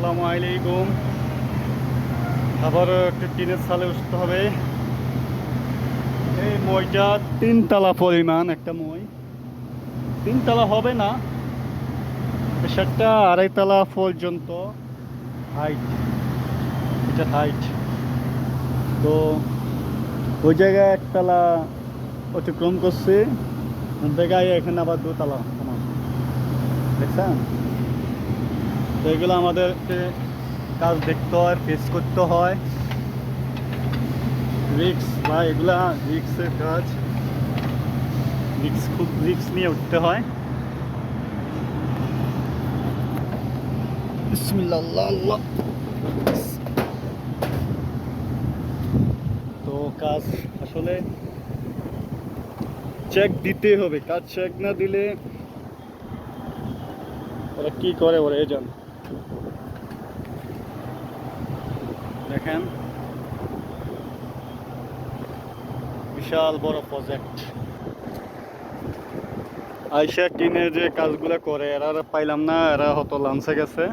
আসসালামু আলাইকুম। আবারও একটু টিনের সালে উঠতে হবে। এই মইটা 3 তলা পরিমাণ একটা মই, 3 তলা হবে না, সেটা 2.5 তলা পর্যন্ত হাইট। এটা হাইট। তো ওই জায়গায় 1 তলা অতিক্রম করছে, ওই জায়গায় এখানে আবার 2 তলা সমান, দেখছেন? তো এগুলো আমাদেরকে কাজ দেখতে হয়, ফেস করতে হয়। রিক্স বা এগুলা রিক্সের কাজ, খুব রিক্স নিয়ে উঠতে হয়। বিসমিল্লাহ, আল্লাহ আল্লাহ। তো কাজ আসলে চেক দিতে হবে, কাজ চেক না দিলে ওরা কি করে ওরা জান। দেখেন, বিশাল বড় প্রজেক্ট। আইসা টিনে যে কাজগুলো করে এরা পাইলাম না, এরা হয়তো লাঞ্চে গেছে,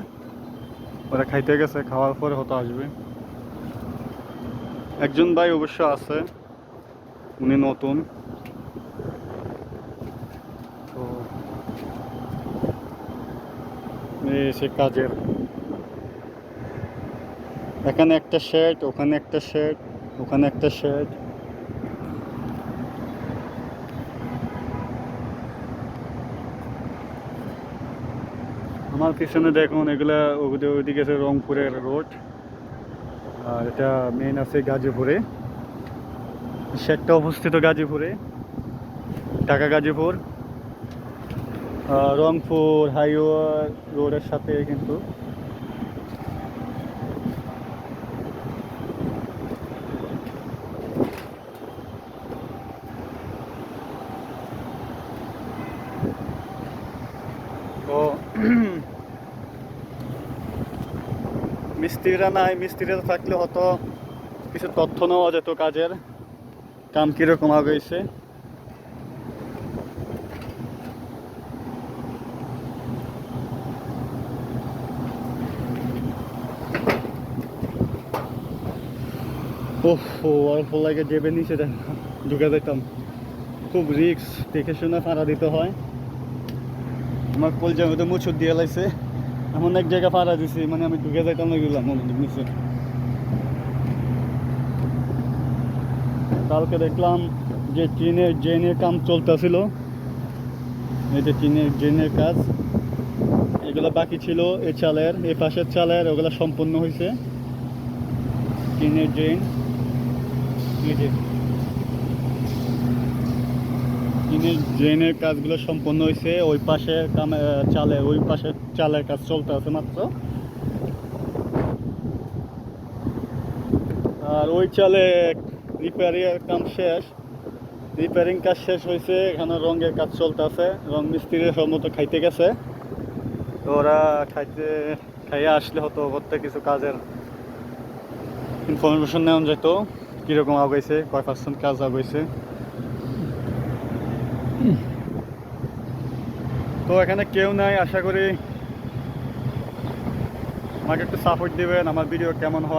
ওরা খাইতে গেছে, খাওয়ার পরে হয়তো আসবে। একজন ভাই অবশ্য আছে, উনি নতুন। তো সে কাজের এখানে একটা শেড, ওখানে একটা শেড, ওখানে একটা শেড। আমার পিছনে দেখুন, এগুলা ওইদিকে আছে রংপুরের রোড, আর এটা মেইন আছে গাজীপুরে। শেডটা অবস্থিত গাজীপুরে, ঢাকা গাজীপুর। রংপুর হাইওয়ে রোডের সাথে কিন্তু। তো মিস্ত্রিরা নাই, মিস্ত্রিরা থাকলে হয়তো কিছু তথ্য নেওয়া যেত কাজের, কাম কীরকম আগাইছে। ওহ, অল্প লাগে দেবে নিচে ঢুকে যেতাম। খুব রিক্স, দেখে শুনে ফাঁড়া দিতে হয়। আমার কলজার মধ্যে মুছুর দিয়ে লাইছে, এমন এক জায়গায় ফাঁড়া দিছি, মানে আমি ঢুকে যাইতাম না, গেলাম নিচে। কালকে দেখলাম যে টিনের ড্রেনের কাম চলতেছিল, এই যে টিনের ড্রেনের কাজ, এগুলো বাকি ছিল। এই চালের, এই পাশের চালের, ওগুলো সম্পূর্ণ হয়েছে। টিনের ড্রেন, এই যে টিনের ড্রেনের কাজগুলো সম্পন্ন হয়েছে। ওই পাশে চালের, ওই পাশের চালের কাজ চলতে আছে মাত্র। আর ওই চালে রিপেয়ারিং কাম শেষ, রিপেয়ারিং কাজ শেষ হয়েছে। এখানে রঙের কাজ চলতে আছে, রং মিস্ত্রির সম্মত খাইতে গেছে। তো ওরা খাইয়ে আসলে হতো করতে কিছু কাজের ইনফরমেশন নেওয়া যেত, কীরকম আগাইছে, কয় পার্সেন্ট কাজ আগাইছে। তো এখানে কেউ নাই, আশা করি আমাকে একটু সাপোর্ট দিবেন। আমার ভিডিও কেমন হয়